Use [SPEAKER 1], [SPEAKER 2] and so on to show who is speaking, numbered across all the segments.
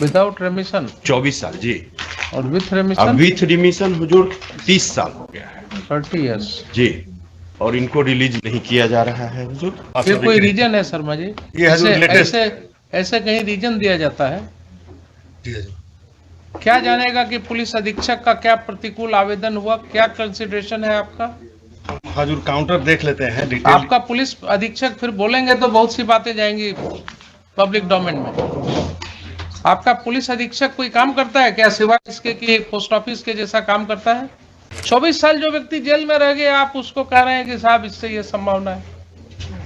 [SPEAKER 1] Without रेमिशन
[SPEAKER 2] 24 साल जी।
[SPEAKER 1] और with
[SPEAKER 2] अब
[SPEAKER 1] रेमिशन
[SPEAKER 2] विथ रिमिशन हुजूर 30 साल हो गया है
[SPEAKER 1] 30 इयर्स।
[SPEAKER 2] जी। और इनको रिलीज नहीं किया जा रहा है हुजूर।
[SPEAKER 1] ये कोई रीजन है शर्मा जी?
[SPEAKER 2] ये हुजूर लेटेस्ट
[SPEAKER 1] ऐसे कहीं रीजन दिया जाता है? क्या जानेगा कि पुलिस अधीक्षक का क्या प्रतिकूल आवेदन हुआ, क्या कंसिडरेशन है आपका?
[SPEAKER 3] हजूर काउंटर देख लेते हैं डिटेल।
[SPEAKER 1] आपका पुलिस अधीक्षक फिर बोलेंगे तो बहुत सी बातें जाएंगी पब्लिक डोमेन में। आपका पुलिस अधीक्षक कोई काम करता है क्या सिवाय इसके कि पोस्ट ऑफिस के जैसा काम करता है? 24 साल जो व्यक्ति जेल में रह गया, आप उसको कह रहे हैं कि साहब इससे ये संभावना है।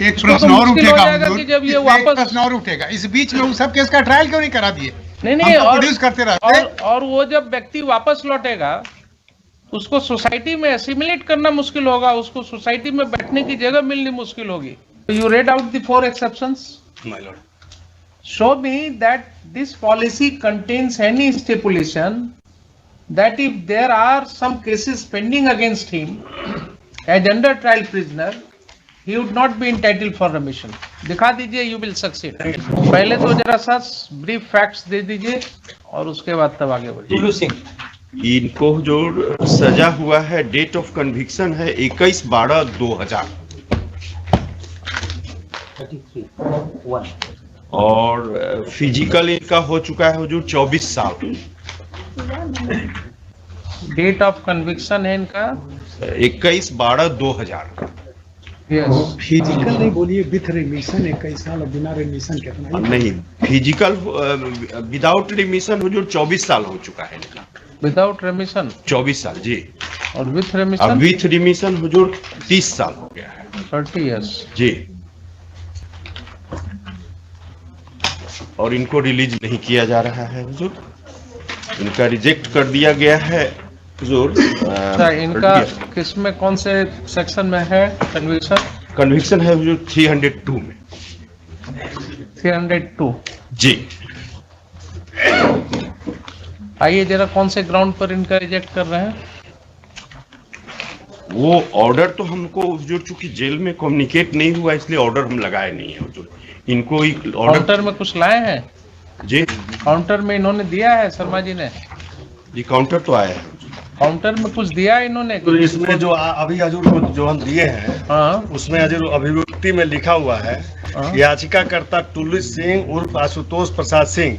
[SPEAKER 4] एक प्रश्न और उठेगा
[SPEAKER 1] कि जब ये
[SPEAKER 4] एक
[SPEAKER 1] वापस
[SPEAKER 4] प्रश्न और उठेगा, इस बीच में उस सब केस का ट्रायल क्यों नहीं करा दिए?
[SPEAKER 1] नहीं
[SPEAKER 4] हम तो प्रोड्यूस करते रहते।
[SPEAKER 1] और वो जब व्यक्ति वापस लौटेगा उसको सोसाइटी में एसिमिलेट करना मुश्किल होगा, उसको सोसाइटी में बैठने की जगह मिलनी मुश्किल होगी। You read out the 4 exceptions?
[SPEAKER 3] My Lord,
[SPEAKER 1] show me that this policy contains any stipulation that if there are some cases pending against him as under trial prisoner, he would not be entitled for remission. दिखा दीजिए, you will succeed. पहले तो जरा सा brief facts दे दीजिए और उसके बाद तब आगे बढ़िए।
[SPEAKER 2] इनको जो सजा हुआ है, डेट ऑफ कन्विक्शन है 21/12/2000 और फिजिकल इनका हो चुका है हुजूर 24 साल।
[SPEAKER 1] डेट ऑफ कन्विक्शन है इनका
[SPEAKER 2] 21/12/2000।
[SPEAKER 1] यस।
[SPEAKER 5] फिजिकल नहीं बोलिए, विथ रिमिशन 21 साल और बिना रिमिशन कितना?
[SPEAKER 2] नहीं, फिजिकल विदाउट रिमिशन हुजूर 24 साल हो चुका है इनका।
[SPEAKER 1] विदाउट रेमिशन
[SPEAKER 2] 24 साल जी।
[SPEAKER 1] और विथ
[SPEAKER 2] अब
[SPEAKER 1] रेमिशन
[SPEAKER 2] विथ रिमिशन हुजूर 30 साल हो गया है
[SPEAKER 1] 30 इयर्स
[SPEAKER 2] जी। और इनको रिलीज नहीं किया जा रहा है हुजूर, इनका रिजेक्ट कर दिया गया है हुजूर।
[SPEAKER 1] इनका किस में, कौन से सेक्शन में है कन्विक्शन?
[SPEAKER 2] कन्विक्शन है हुजूर 302 में
[SPEAKER 1] 302
[SPEAKER 2] जी।
[SPEAKER 1] आइए जरा कौन से ग्राउंड पर इनका रिजेक्ट कर रहे हैं?
[SPEAKER 2] वो ऑर्डर तो हमको हुजूर चूंकि जेल में कम्युनिकेट नहीं हुआ इसलिए ऑर्डर हम लगाए नहीं है हुजूर। इनको ही ऑर्डर
[SPEAKER 1] काउंटर में कुछ लाए हैं?
[SPEAKER 2] जी,
[SPEAKER 1] काउंटर में इन्होंने दिया है शर्मा जी ने?
[SPEAKER 2] ये काउंटर तो आया है।
[SPEAKER 1] काउंटर में कुछ दिया है इन्होंने?
[SPEAKER 3] तो इसमें जो अभी हजूर को जो हम दिए हैं,
[SPEAKER 1] हाँ
[SPEAKER 3] उसमें हजूर अभिव्यक्ति में लिखा हुआ है,
[SPEAKER 1] हाँ।
[SPEAKER 3] याचिकाकर्ता टुल्लू सिंह उर्फ आशुतोष प्रसाद सिंह,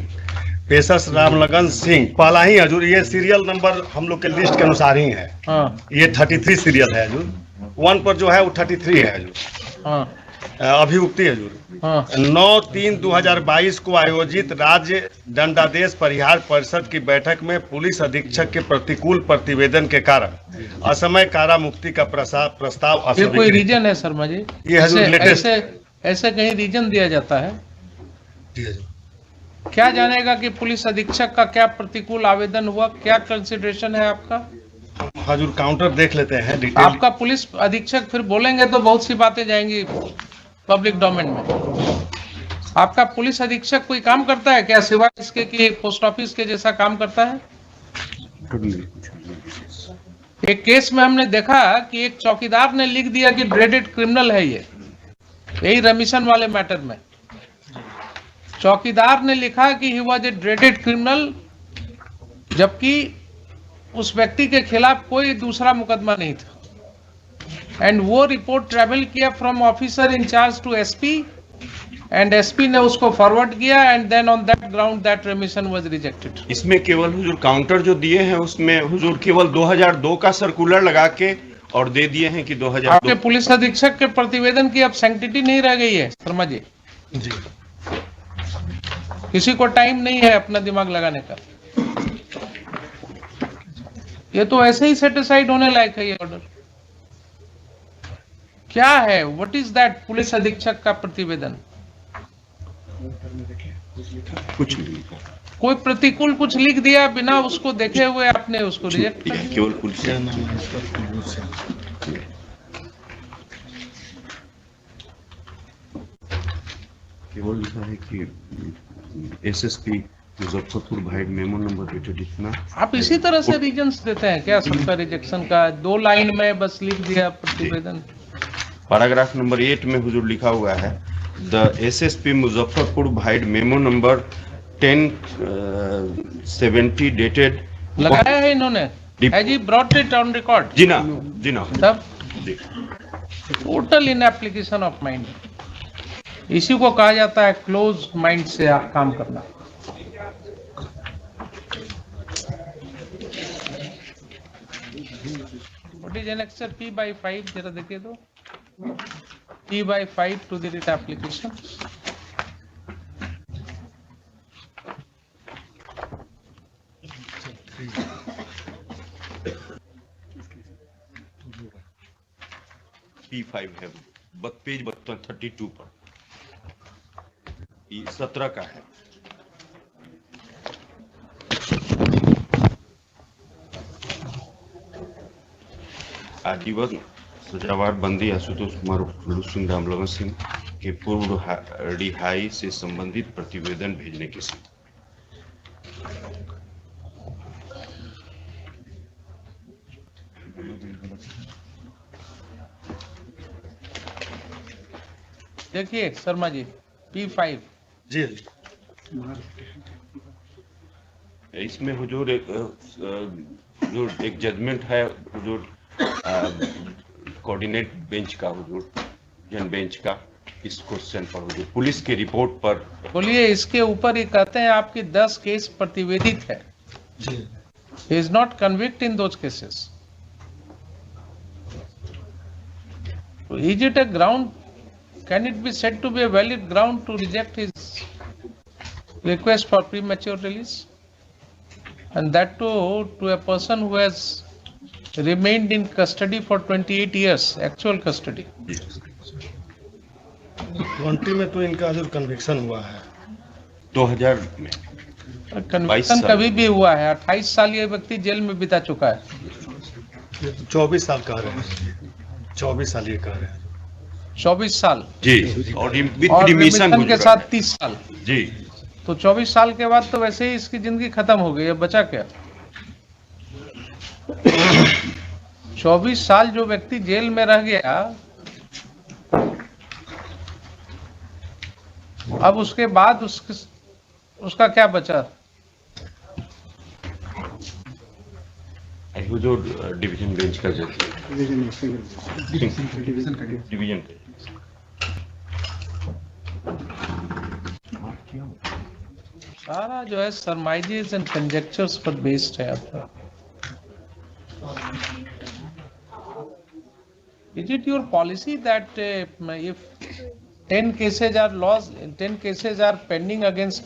[SPEAKER 3] पेशस रामलगन सिंह, पहला ही हजूर। ये सीरियल नंबर हम लोग के लिस्ट के अनुसार ही है।
[SPEAKER 1] हाँ
[SPEAKER 3] ये 33 सीरियल है हजूर। 1 पर जो है वो 33 है हजूर।
[SPEAKER 1] हाँ
[SPEAKER 3] अभिव्यक्ति हजूर।
[SPEAKER 1] हाँ
[SPEAKER 3] 9/3/2022 को आयोजित राज्य दंडादेश परिहार परिषद की बैठक में पुलिस अधीक्षक के प्रतिकूल प्रतिवेदन के कारण असमय कारा मुक्ति का प्रस्ताव
[SPEAKER 1] ये कोई
[SPEAKER 3] अस्वीकृत।
[SPEAKER 1] रीजन है शर्मा जी?
[SPEAKER 3] ये हजूर लेटेस्ट।
[SPEAKER 1] ऐसे कहीं रीजन दिया जाता है?
[SPEAKER 3] जी हजूर।
[SPEAKER 1] क्या जानेगा कि पुलिस अधीक्षक का क्या प्रतिकूल आवेदन हुआ, क्या कंसिडरेशन है आपका?
[SPEAKER 3] हजूर काउंटर देख लेते हैं डिटेल।
[SPEAKER 1] आपका पुलिस अधीक्षक फिर बोलेंगे तो बहुत सी बातें जाएंगी पब्लिक डोमेन में। आपका पुलिस अधीक्षक कोई काम करता है क्या सिवाय इसके कि पोस्ट ऑफिस के जैसा काम करता है? एक केस में हमने देखा कि एक चौकीदार ने लिख दिया कि ड्रेडेड क्रिमिनल है ये, यही रेमिशन वाले मैटर में चौकीदार ने लिखा कि he was a dreaded criminal, जबकि उस व्यक्ति के खिलाफ कोई दूसरा मुकदमा नहीं था। एंड वो रिपोर्ट ट्रेवल किया from officer incharge to SP and SP ने उसको फॉरवर्ड किया and then on that ground that remission was rejected.
[SPEAKER 2] इसमें केवल हुजूर काउंटर जो दिए हैं उसमें हुजूर केवल 2002 का सर्कुलर लगा के और दे दिए हैं कि 2002।
[SPEAKER 1] आपके पुलिस अधीक्षक के प्रतिवेदन की अब सैंक्टिटी नहीं रह गई है शर्मा जी?
[SPEAKER 3] जी
[SPEAKER 1] किसी को टाइम नहीं है अपना दिमाग लगाने का। ये तो ऐसे ही सेटिस्फाइड होने लायक है ये ऑर्डर। क्या है, व्हाट इज दैट पुलिस अधीक्षक का प्रतिवेदन?
[SPEAKER 2] कुछ नहीं,
[SPEAKER 1] कोई प्रतिकूल कुछ लिख दिया बिना उसको देखे हुए आपने उसको रिजेक्ट कर दिया।
[SPEAKER 2] केवल पुलिस। केवल लिखा है कि एसएसपी मुजफ्फरपुर भाई मेमो नंबर डेटेड इतना।
[SPEAKER 1] आप इसी तरह से रीजंस देते हैं क्या सबका रिजेक्शन का? 2 लाइन में बस लिख दिया प्रतिवेदन।
[SPEAKER 2] पैराग्राफ नंबर 8 में हुजूर लिखा हुआ है द एसएसपी मुजफ्फरपुर भाई मेमो नंबर 10/70 dated.
[SPEAKER 1] लगाया है इन्होंने,
[SPEAKER 2] Dip-
[SPEAKER 1] has he brought it on record?
[SPEAKER 2] जी ना, जी ना।
[SPEAKER 1] तब
[SPEAKER 2] जी।
[SPEAKER 1] Total in application of mind, इसी को कहा जाता है क्लोज माइंड से काम करना। व्हाट इज एनेक्सर P/5 जरा देखिए तो, P/5 to the writ application.
[SPEAKER 2] P5 है, पेज 32 पर, ये 17 का है। आजीवन सजावार बंदी आशुतोष कुमार फुल्लू सिंह रामलगन सिंह के पूर्व रिहाई से संबंधित प्रतिवेदन भेजने के साथ
[SPEAKER 1] देखिए शर्मा जी, P5
[SPEAKER 3] जी
[SPEAKER 2] इसमें हुजूर एक जजमेंट है हुजूर कोऑर्डिनेट बेंच का, हुजूर जन बेंच का, इस क्वेश्चन पर हुजूर पुलिस की रिपोर्ट पर।
[SPEAKER 1] बोलिए, इसके ऊपर ये कहते हैं आपकी 10 केस प्रतिवेदित है।
[SPEAKER 3] जी
[SPEAKER 1] He is not convicted in those cases. So is it a ground? Can it be said to be a valid ground to reject his request for premature release? And that too to a person who has remained in custody for 28 years, actual custody.
[SPEAKER 3] 20 में तो इनका जो conviction हुआ है
[SPEAKER 2] 2000 में 22
[SPEAKER 1] conviction
[SPEAKER 2] साल।
[SPEAKER 1] कभी भी हुआ है, 28 साल ये व्यक्ति जेल में बिता चुका है।
[SPEAKER 3] ये तो 24 साल कह रहे हैं, 24 साल ये कह रहे हैं।
[SPEAKER 1] 24 साल
[SPEAKER 2] जी, और विद
[SPEAKER 1] और
[SPEAKER 2] रिमिशन
[SPEAKER 1] रिमिशन के साथ 30 साल।
[SPEAKER 2] जी।
[SPEAKER 1] तो 24 साल के बाद तो वैसे ही इसकी जिंदगी खत्म हो गई, अब बचा क्या? 24 साल जो व्यक्ति जेल में रह गया, अब उसके बाद उसका क्या बचा?
[SPEAKER 2] हुजूर डिवीजन बेंच का जज, डिवीजन
[SPEAKER 1] सारा जो है सरमाइजेस एंड कंजेक्चर्स पर बेस्ड है आपका। Is it your policy that if 10 cases are lost, 10 cases are pending against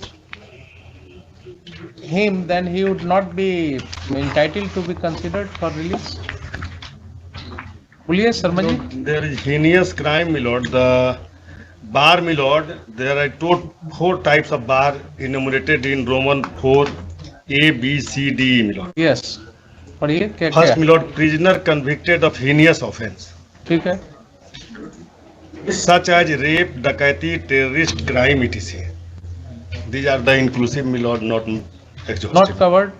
[SPEAKER 1] him, then he would not be entitled to be considered for release? बोलिए Sharma ji.
[SPEAKER 3] There is heinous crime, my lord. The bar, my lord, there are 4 types of bar enumerated in Roman 4 A, B, C, D, my lord.
[SPEAKER 1] Yes, पढ़िए क्या
[SPEAKER 3] First,
[SPEAKER 1] क्या?
[SPEAKER 3] my lord, prisoner convicted of heinous offence,
[SPEAKER 1] ठीक है,
[SPEAKER 3] such as rape, dacoity, terrorist crime, etc. These are the inclusive, my lord, not exhaustive.
[SPEAKER 1] not covered.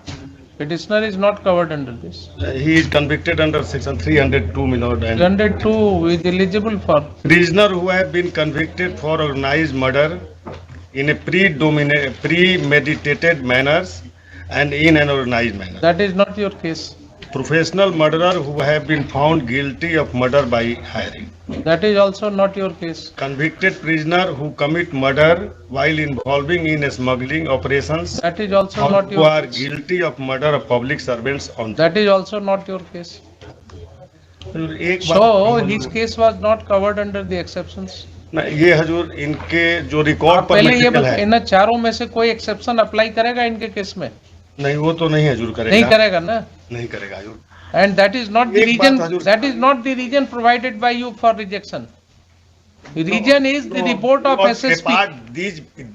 [SPEAKER 1] Petitioner is not covered under this.
[SPEAKER 3] He is convicted under section 302, my lord, and
[SPEAKER 1] 102 is eligible for.
[SPEAKER 3] prisoner who have been convicted for organized murder in a premeditated manners and in an organized manner.
[SPEAKER 1] That is not your case.
[SPEAKER 3] Professional murderer who have been found guilty of murder by hiring.
[SPEAKER 1] That is also not your case.
[SPEAKER 3] Convicted prisoner who commit murder while involving in smuggling operations
[SPEAKER 1] That is also
[SPEAKER 3] or
[SPEAKER 1] not
[SPEAKER 3] who
[SPEAKER 1] your
[SPEAKER 3] are
[SPEAKER 1] case.
[SPEAKER 3] guilty of murder of public servants on
[SPEAKER 1] That is also not your case.
[SPEAKER 3] एक
[SPEAKER 1] So
[SPEAKER 3] बात
[SPEAKER 1] his case was not covered under the exceptions.
[SPEAKER 3] ना, ये हजूर इनके जो record
[SPEAKER 1] आप
[SPEAKER 3] पर
[SPEAKER 1] पहले ये
[SPEAKER 3] मेडिकल है,
[SPEAKER 1] इन चारों में से कोई एक्सेप्शन अप्लाई करेगा इनके केस में?
[SPEAKER 3] नहीं वो तो नहीं हजूर
[SPEAKER 1] नहीं
[SPEAKER 3] करेगा,
[SPEAKER 1] करेगा ना?
[SPEAKER 3] नहीं करेगा हजूर।
[SPEAKER 1] And that is not the
[SPEAKER 3] एक बात
[SPEAKER 1] reason.
[SPEAKER 3] Hazur-
[SPEAKER 1] That is not the reason provided by you for rejection. The reason is the report of
[SPEAKER 3] Lord,
[SPEAKER 1] SSP.
[SPEAKER 3] Apart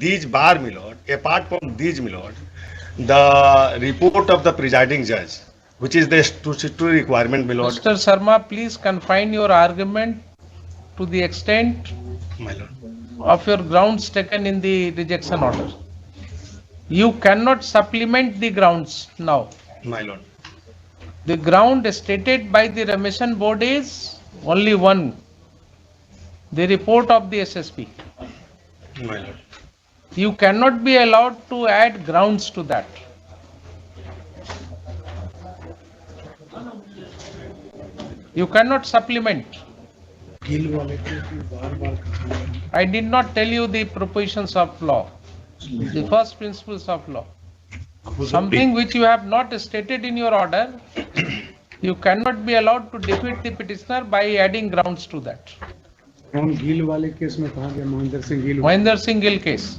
[SPEAKER 3] these bar, my lord, apart from these, my lord, the report of the presiding judge, which is the statutory requirement, my lord,
[SPEAKER 1] Mr. Sharma, please confine your argument to the extent
[SPEAKER 3] my lord.
[SPEAKER 1] of your grounds taken in the rejection order. You cannot supplement the grounds now.
[SPEAKER 3] My lord.
[SPEAKER 1] The ground stated by the remission board is only one, the report of the SSP.
[SPEAKER 3] My lord.
[SPEAKER 1] You cannot be allowed to add grounds to that. You cannot supplement.
[SPEAKER 5] Gill वाले को भी बार-बार कहा है।
[SPEAKER 1] I did not tell you the propositions of law, the first principles of law. Something which you have not stated in your order, you cannot be allowed to defeat the petitioner by adding grounds to that.
[SPEAKER 5] कौन गिल वाले case में कहा गया Mahendra Singh Gill?
[SPEAKER 1] Mahinder Singh Gill case.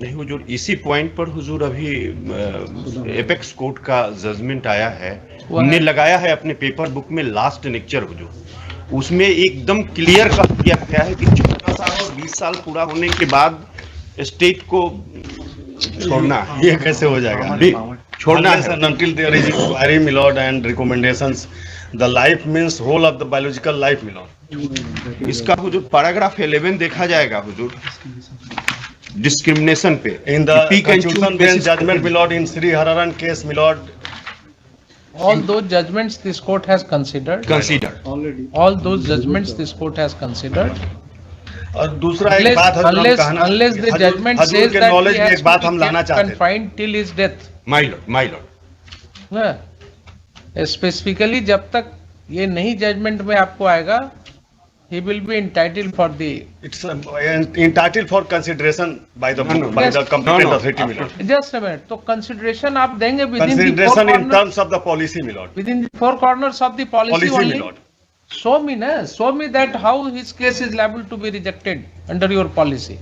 [SPEAKER 2] नहीं हुजूर, इसी point पर हुजूर अभी apex court का जजमेंट आया है, हमने लगाया है अपने पेपर बुक में लास्ट लेक्चर हुजूर, उसमें एकदम क्लियर कर दिया गया है कि 14 साल और 20 साल पूरा होने के बाद स्टेट को छोड़ना है।
[SPEAKER 3] ये कैसे हो जाएगा?
[SPEAKER 2] अभी छोड़ना
[SPEAKER 3] Unless
[SPEAKER 2] है।
[SPEAKER 3] and until there is inquiry, my lord, and recommendations, the life means whole of the biological life, my lord.
[SPEAKER 2] इसका हुजूर पैराग्राफ 11 देखा जाएगा हुजूर, डिस्क्रिमिनेशन पे
[SPEAKER 3] In the
[SPEAKER 2] Pick and choose
[SPEAKER 3] constitution bench
[SPEAKER 2] basis
[SPEAKER 3] judgment, my lord, in Sri Hararan case, my lord,
[SPEAKER 1] All those judgments this court has considered.
[SPEAKER 2] Consider
[SPEAKER 5] already
[SPEAKER 1] All those judgments this court has considered.
[SPEAKER 3] और दूसरा एक बात हजूर हम कहना,
[SPEAKER 1] Unless the judgment
[SPEAKER 3] Hazur
[SPEAKER 1] says
[SPEAKER 3] के
[SPEAKER 1] that
[SPEAKER 3] knowledge
[SPEAKER 1] he
[SPEAKER 3] में
[SPEAKER 1] has
[SPEAKER 3] एक बात
[SPEAKER 1] to
[SPEAKER 3] हम
[SPEAKER 1] be
[SPEAKER 3] लाना
[SPEAKER 1] kept
[SPEAKER 3] चाहते हैं।
[SPEAKER 1] confined till his death.
[SPEAKER 2] My Lord
[SPEAKER 1] हाँ। Specifically जब तक ये नहीं जजमेंट में आपको आएगा, he will be entitled for the.
[SPEAKER 3] It's entitled for consideration by the
[SPEAKER 2] No, no.
[SPEAKER 3] by the
[SPEAKER 1] Yes.
[SPEAKER 3] competent
[SPEAKER 2] No, no.
[SPEAKER 3] authority, my lord.
[SPEAKER 1] Just a minute. तो consideration आप देंगे within the four
[SPEAKER 3] Consideration in
[SPEAKER 1] corners,
[SPEAKER 3] terms of the policy, my lord.
[SPEAKER 1] within the four corners of the policy
[SPEAKER 3] Policy, my
[SPEAKER 1] only.
[SPEAKER 3] lord.
[SPEAKER 1] Show me that how his case is liable to be rejected under your policy.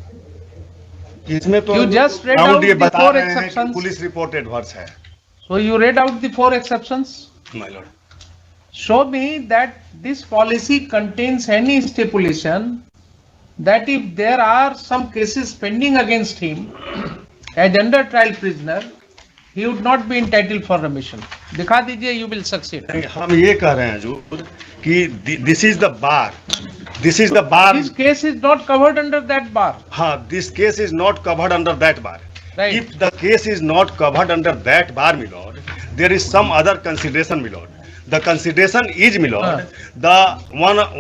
[SPEAKER 3] इसमें तो
[SPEAKER 1] You just read
[SPEAKER 3] ground
[SPEAKER 1] out
[SPEAKER 3] ये
[SPEAKER 1] the
[SPEAKER 3] बता
[SPEAKER 1] four
[SPEAKER 3] रहे हैं कि
[SPEAKER 1] exceptions.
[SPEAKER 3] Police report adverse है,
[SPEAKER 1] So you read out the four exceptions.
[SPEAKER 3] my lord.
[SPEAKER 1] Show me that this policy contains any stipulation that if there are some cases pending against him as under trial prisoner, he would not be entitled for remission. दिखा दीजिए, you will succeed.
[SPEAKER 3] हम ये कह रहे हैं जो कि this is the bar, this is the bar,
[SPEAKER 1] This case is not covered under that bar.
[SPEAKER 3] हाँ, this case is not covered under that bar.
[SPEAKER 1] Right.
[SPEAKER 3] If the case is not covered under that bar, my lord, there is some other consideration, my lord. The consideration is, my lord, the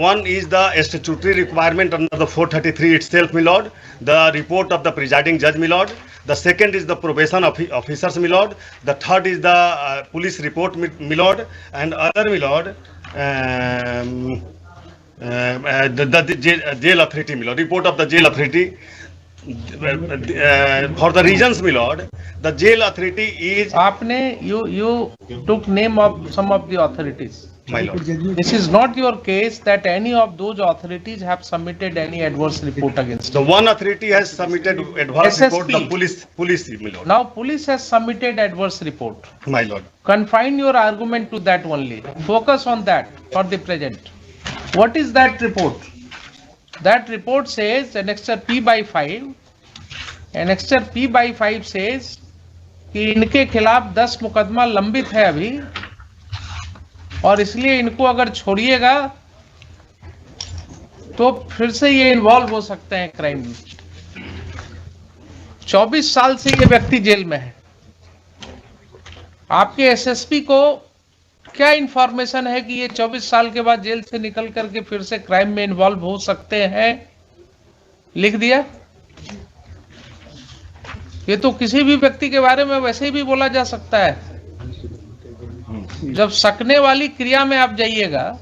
[SPEAKER 3] one is the statutory requirement under the 433 itself, my lord, the report of the presiding judge, my lord. The second is the probation officers, my lord. The third is the police report, my lord, and other, my lord, the jail authority, my lord, report of the jail authority. For the reasons, my lord, the jail authority is,
[SPEAKER 1] आपने you took name of some of the authorities.
[SPEAKER 3] my lord.
[SPEAKER 1] This is not your case that any of those authorities have submitted any adverse report against
[SPEAKER 3] The
[SPEAKER 1] you.
[SPEAKER 3] one authority has submitted adverse
[SPEAKER 1] SSP.
[SPEAKER 3] report, the police, my lord.
[SPEAKER 1] Now police has submitted adverse report.
[SPEAKER 3] My lord.
[SPEAKER 1] Confine your argument to that only. Focus on that for the present. What is that report? That report says annexure P by 5. Annexure P by 5 says कि इनके खिलाफ 10 मुकदमा लंबित है अभी, और इसलिए इनको अगर छोड़िएगा तो फिर से ये इन्वॉल्व हो सकते हैं क्राइम में। 24 साल से ये व्यक्ति जेल में है। आपके एसएसपी को क्या इंफॉर्मेशन है कि ये 24 साल के बाद जेल से निकल करके फिर से क्राइम में इन्वॉल्व हो सकते हैं? लिख दिया। ये तो किसी भी व्यक्ति के बारे में वैसे ही भी बोला जा सकता है। जब सकने वाली क्रिया में आप जाइएगा,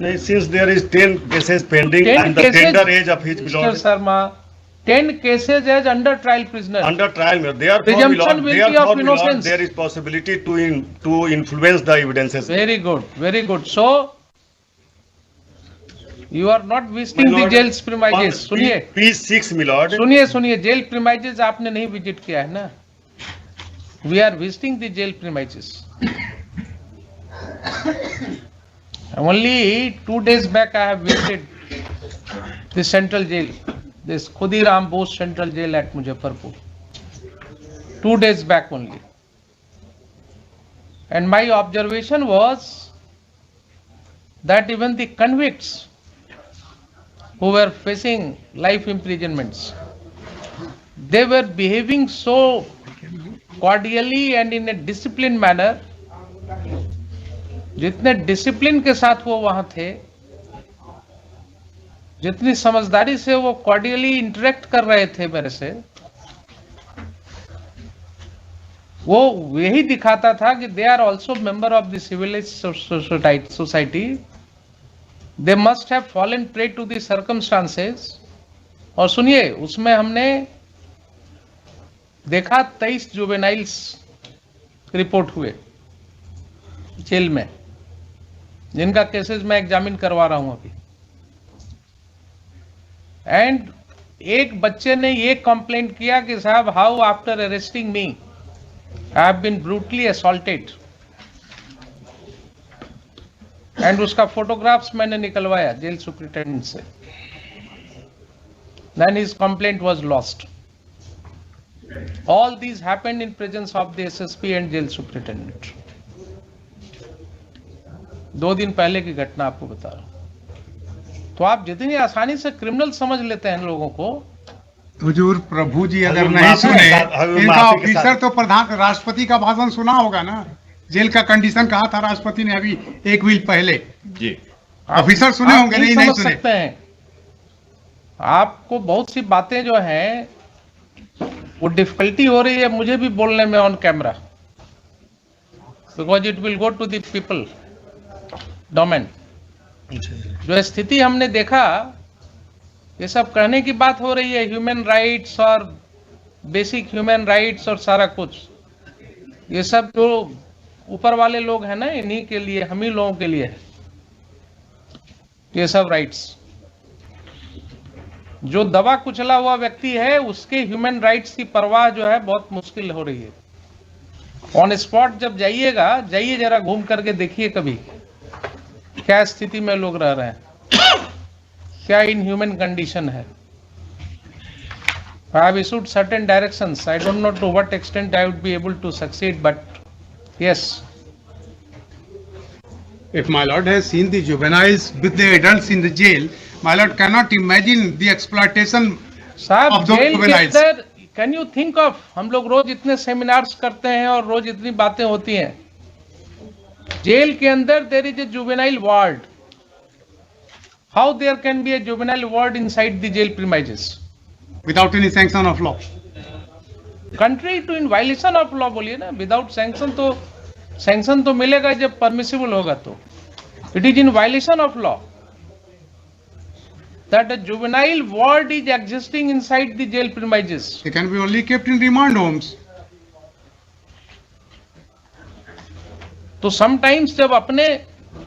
[SPEAKER 3] नहीं, since there is 10 cases pending
[SPEAKER 1] 10
[SPEAKER 3] and the
[SPEAKER 1] cases,
[SPEAKER 3] tender age of his, my
[SPEAKER 1] Mr.
[SPEAKER 3] lord,
[SPEAKER 1] Sharma, 10 cases as under trial prisoner.
[SPEAKER 3] under trial, my lord. Therefore, my
[SPEAKER 1] Presumption
[SPEAKER 3] lord,
[SPEAKER 1] will be of
[SPEAKER 3] therefore, my lord,
[SPEAKER 1] innocence.
[SPEAKER 3] there is possibility to influence the evidences.
[SPEAKER 1] Very good, very good. So you are not
[SPEAKER 3] My
[SPEAKER 1] visiting the
[SPEAKER 3] lord,
[SPEAKER 1] jail's premises. सुनिए,
[SPEAKER 3] P6, my lord.
[SPEAKER 1] सुनिए, jail premises आपने नहीं visit किया है ना? We are visiting the jail premises. Only 2 days back I have visited the central jail, this Khudiram Bose Central Jail at Muzaffarpur. 2 days back only. And my observation was that even the convicts who were facing life imprisonments, they were behaving so cordially and in a disciplined manner. जितने discipline के साथ वो वहां थे, जितनी समझदारी से वो कॉर्डियली इंटरेक्ट कर रहे थे मेरे से, वो यही दिखाता था कि they are also member of the civilised society, they must have fallen prey to the circumstances. और सुनिए, उसमें हमने देखा 23 जुवेनाइल्स रिपोर्ट हुए जेल में, जिनका केसेस मैं एग्जामिन करवा रहा हूं अभी। एंड एक बच्चे ने ये कंप्लेंट किया कि साहब, how after arresting me I have been brutally assaulted. And उसका फोटोग्राफ्स मैंने निकलवाया जेल सुपरिटेंडेंट से। Then his complaint was lost. All these happened in presence of the SSP and jail superintendent. 2 दिन पहले की घटना आपको बता रहा हूं। तो आप जितनी आसानी से क्रिमिनल समझ लेते हैं लोगों को।
[SPEAKER 4] हुजूर प्रभु जी अगर
[SPEAKER 3] हजूर
[SPEAKER 4] नहीं
[SPEAKER 3] माफी के
[SPEAKER 4] सुने,
[SPEAKER 3] साथ- हजूर
[SPEAKER 4] इनका
[SPEAKER 3] माफी के
[SPEAKER 4] ऑफिसर
[SPEAKER 3] साथ-
[SPEAKER 4] तो प्रधान राष्ट्रपति का भाषण सुना होगा ना, जेल का कंडीशन कहा था राष्ट्रपति ने अभी 1 वीक पहले।
[SPEAKER 2] जी
[SPEAKER 4] ऑफिसर सुने
[SPEAKER 1] आप
[SPEAKER 4] होंगे, नहीं
[SPEAKER 1] समझ
[SPEAKER 4] सुने।
[SPEAKER 1] सकते हैं। आपको बहुत सी बातें जो हैं वो डिफिकल्टी हो रही है मुझे भी बोलने में on camera, because it will go to the people domain. जो स्थिति हमने देखा, ये सब कहने की बात हो रही है, ह्यूमन राइट्स और बेसिक ह्यूमन राइट्स और सारा कुछ, ये सब जो ऊपर वाले लोग हैं ना, इन्हीं के लिए, हम ही लोगों के लिए है ये सब राइट्स। जो दबा कुचला हुआ व्यक्ति है, उसके ह्यूमन राइट्स की परवाह जो है बहुत मुश्किल हो रही है। ऑन स्पॉट जब जाइएगा, जाइए जरा घूम करके देखिए कभी क्या स्थिति में लोग रह रहे हैं, क्या इनह्यूमन कंडीशन है। I have issued certain directions. I don't know to what extent I would be able to succeed, but yes.
[SPEAKER 4] If my lord has seen the juveniles with the adults in the jail, my lord cannot imagine the exploitation
[SPEAKER 1] साहब,
[SPEAKER 4] of those
[SPEAKER 1] jail के
[SPEAKER 4] juveniles.
[SPEAKER 1] अंदर can you think of, हम लोग रोज इतने seminars करते हैं और रोज इतनी बातें होती हैं। जेल के अंदर there is a juvenile ward. How there can be a juvenile ward inside the jail premises?
[SPEAKER 4] Without any sanction of law.
[SPEAKER 1] Contrary to in violation of law बोलिए ना, विदाउट सैंक्शन तो मिलेगा जब परमिसिबल होगा। तो it is in violation of law that a juvenile ward is existing inside the jail premises.
[SPEAKER 4] They can be only kept in remand homes.
[SPEAKER 1] तो sometimes जब अपने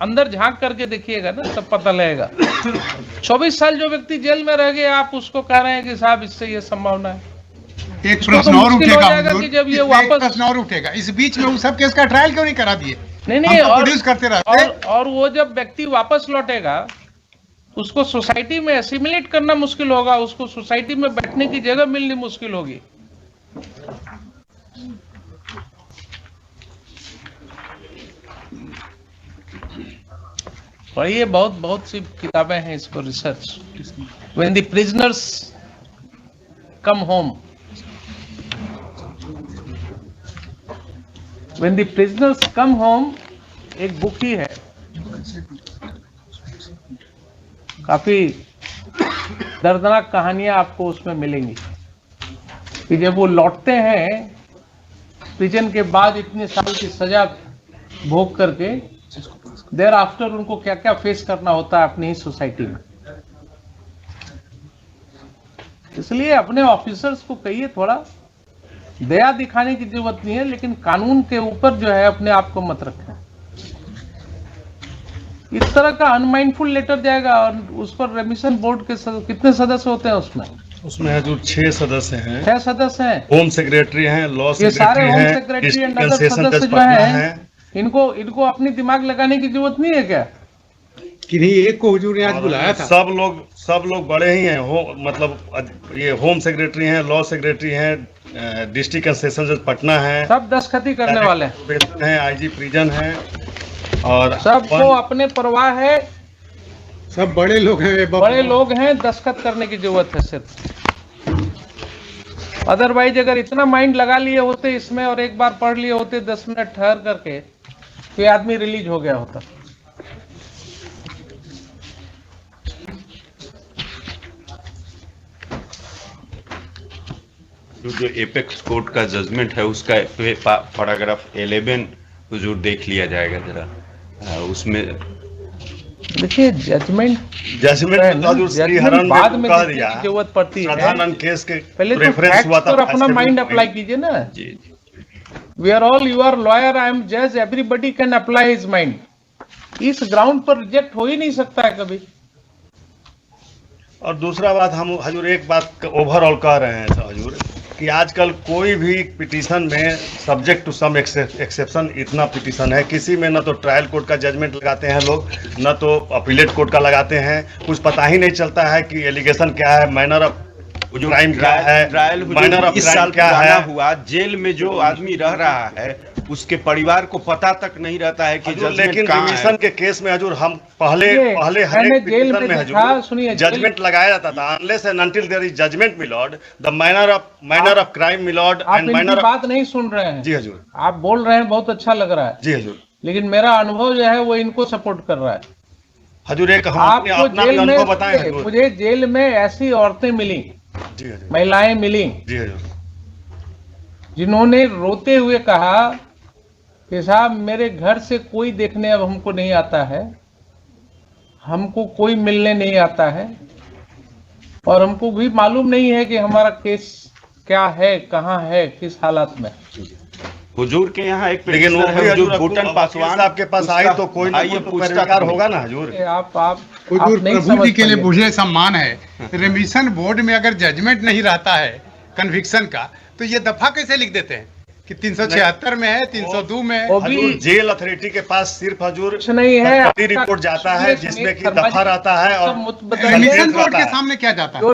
[SPEAKER 1] अंदर झांक करके देखिएगा ना, तब पता लगेगा। 24 साल जो व्यक्ति जेल में रह गया, आप उसको कह रहे हैं कि साहब इससे ये संभावना है।
[SPEAKER 4] एक
[SPEAKER 1] इसको
[SPEAKER 4] प्रश्न
[SPEAKER 1] तो
[SPEAKER 4] और
[SPEAKER 1] मुश्किल हो
[SPEAKER 4] उठेगा
[SPEAKER 1] जाएगा
[SPEAKER 4] हुजूर,
[SPEAKER 1] कि जब ये
[SPEAKER 4] इसमें एक
[SPEAKER 1] वापस-
[SPEAKER 4] प्रश्न और उठेगा, इस बीच में उस सब केस का ट्रायल क्यों नहीं करा दिए?
[SPEAKER 1] नहीं
[SPEAKER 4] हम तो
[SPEAKER 1] और
[SPEAKER 4] प्रोड्यूस करते रहते।
[SPEAKER 1] और वो जब व्यक्ति वापस लौटेगा, उसको सोसाइटी में एसिमिलेट करना मुश्किल होगा, उसको सोसाइटी में बैठने की जगह मिलनी मुश्किल होगी। पढ़िए, बहुत सी किताबें हैं इस पर research. When the prisoners come home, when the prisoners come home एक बुक ही है, काफी दर्दनाक कहानियां आपको उसमें मिलेंगी कि जब वो लौटते हैं प्रिजन के बाद इतने साल की सजा भोग करके, देयर आफ्टर उनको क्या क्या फेस करना होता है अपनी ही सोसाइटी में। इसलिए अपने ऑफिसर्स को कहिए, थोड़ा दया दिखाने की जरूरत नहीं है, लेकिन कानून के ऊपर जो है अपने आप को मत रखें। इस तरह का अनमाइंडफुल लेटर जाएगा और उस पर रेमिशन बोर्ड के कितने सदस्य होते हैं
[SPEAKER 3] उसमें हजूर 6 सदस्य हैं।
[SPEAKER 1] 6 सदस्य हैं।
[SPEAKER 3] होम सेक्रेटरी हैं, लॉ
[SPEAKER 1] ये सारे
[SPEAKER 3] सेक्रेटरी
[SPEAKER 1] होम
[SPEAKER 3] हैं,
[SPEAKER 1] secretary and
[SPEAKER 3] district
[SPEAKER 1] other
[SPEAKER 3] session
[SPEAKER 1] सदस्य
[SPEAKER 3] जज
[SPEAKER 1] जो
[SPEAKER 3] पटना
[SPEAKER 1] हैं,
[SPEAKER 3] हैं।
[SPEAKER 1] इनको अपनी दिमाग लगाने की जरूरत नहीं है क्या?
[SPEAKER 4] किन्हीं एक को हुजूर ने आज बुलाया था।
[SPEAKER 3] सब लोग बड़े ही हैं। मतलब ये होम सेक्रेटरी हैं, लॉ सेक्रेटरी हैं, डिस्ट्रिक्ट एंड सेशन जज पटना है,
[SPEAKER 1] सब दस्तखती करने वाले हैं।
[SPEAKER 3] आईजी प्रिजन हैं, और
[SPEAKER 1] सबको अपने परवाह है,
[SPEAKER 4] सब बड़े लोग हैं,
[SPEAKER 1] बड़े लोग हैं, दस्तखत करने की जरूरत है सिर्फ। अदरवाइज अगर इतना माइंड लगा लिए होते इसमें और एक बार पढ़ लिए होते 10 मिनट ठहर करके, तो ये आदमी रिलीज हो गया होता।
[SPEAKER 2] जो एपेक्स कोर्ट का जजमेंट है उसका पैराग्राफ 11 हुजूर देख लिया जाएगा जरा। उसमें
[SPEAKER 1] देखिए जजमेंट बाद में देखने की जरूरत पड़ती है,
[SPEAKER 3] केस के
[SPEAKER 1] पहले तो
[SPEAKER 3] रेफरेंस
[SPEAKER 1] फैक्ट्स
[SPEAKER 3] हुआ था,
[SPEAKER 1] पर अपना माइंड अप्लाई कीजिए ना।
[SPEAKER 2] जी
[SPEAKER 1] we are all, you are lawyer, I am जज, everybody can apply his mind. इस ग्राउंड पर रिजेक्ट हो ही नहीं सकता है कभी।
[SPEAKER 3] और दूसरा बात, हम हजूर एक बात ओवरऑल कह रहे हैं हजूर कि आजकल कोई भी पिटीशन में सब्जेक्ट टू सम एक्सेप्शन इतना पिटीशन है, किसी में न तो ट्रायल कोर्ट का जजमेंट लगाते हैं लोग, न तो अपीलेट कोर्ट का लगाते हैं, कुछ पता ही नहीं चलता है कि एलिगेशन क्या है, मैनर ऑफ क्राइम क्या है,
[SPEAKER 2] ट्रायल
[SPEAKER 3] मैनर ऑफ
[SPEAKER 2] इस साल
[SPEAKER 3] क्राइम क्या
[SPEAKER 2] पुराना
[SPEAKER 3] है।
[SPEAKER 2] हुआ, जेल में जो आदमी रह रहा है उसके परिवार को पता तक नहीं रहता है कि
[SPEAKER 3] हजूर,
[SPEAKER 2] जजमेंट
[SPEAKER 3] लेकिन
[SPEAKER 2] कहाँ
[SPEAKER 3] रिमिशन
[SPEAKER 2] है।
[SPEAKER 3] के केस में हजूर हम पहले
[SPEAKER 1] मैंने
[SPEAKER 3] हर एक
[SPEAKER 1] जेल
[SPEAKER 3] पिटीशन में
[SPEAKER 1] में देखा, सुनिए,
[SPEAKER 3] हजूर जजमेंट लगाया जाता था, unless and until there is judgement my lord, the manner of crime my lord
[SPEAKER 1] आप
[SPEAKER 3] एंड
[SPEAKER 1] इनकी
[SPEAKER 3] मैनर।
[SPEAKER 1] बात नहीं सुन रहे हैं।
[SPEAKER 3] जी हजूर,
[SPEAKER 1] आप बोल रहे हैं, बहुत अच्छा लग रहा है,
[SPEAKER 3] जी हजूर,
[SPEAKER 1] लेकिन मेरा अनुभव जो है वो इनको सपोर्ट कर रहा है।
[SPEAKER 3] हजूर एक हम अपने
[SPEAKER 1] आपको
[SPEAKER 3] अपना
[SPEAKER 1] जेल
[SPEAKER 3] अनुभव बताएं
[SPEAKER 1] में,
[SPEAKER 3] हजूर।
[SPEAKER 1] मुझे जेल में ऐसी औरतें मिली,
[SPEAKER 3] जी हजूर,
[SPEAKER 1] महिलाएं मिली,
[SPEAKER 3] जी हजूर,
[SPEAKER 1] जिन्होंने रोते हुए कहा कि साहब मेरे घर से कोई देखने अब हमको नहीं आता है, हमको कोई मिलने नहीं आता है, और हमको भी मालूम नहीं है कि हमारा केस क्या है, कहाँ है, किस हालत में।
[SPEAKER 2] हुजूर के यहाँ एक
[SPEAKER 3] लेकिन वो
[SPEAKER 2] petitioner
[SPEAKER 3] भी
[SPEAKER 2] है, जो
[SPEAKER 3] हजूर
[SPEAKER 2] भूटन पासवान
[SPEAKER 3] आपके पास आई तो कोई ना कोई तो पैरोकार होगा ना हजूर।
[SPEAKER 1] आप
[SPEAKER 4] हुजूर
[SPEAKER 1] नहीं
[SPEAKER 4] प्रभु जी
[SPEAKER 1] समझ
[SPEAKER 4] के लिए
[SPEAKER 1] पाएंगे।
[SPEAKER 4] मुझे सम्मान है, रिमिशन बोर्ड में अगर जजमेंट नहीं रहता है कन्विक्शन का, तो ये दफा कैसे लिख देते हैं कि 376 में है, 302 में है।
[SPEAKER 1] वो भी
[SPEAKER 3] हजूर जेल अथॉरिटी के पास सिर्फ हजूर
[SPEAKER 1] कुछ नहीं है,
[SPEAKER 3] रिपोर्ट जाता है जिसमें कि दफा रहता है, और
[SPEAKER 1] सब मुतबदल है।
[SPEAKER 4] रिमिशन बोर्ड के सामने क्या जाता है?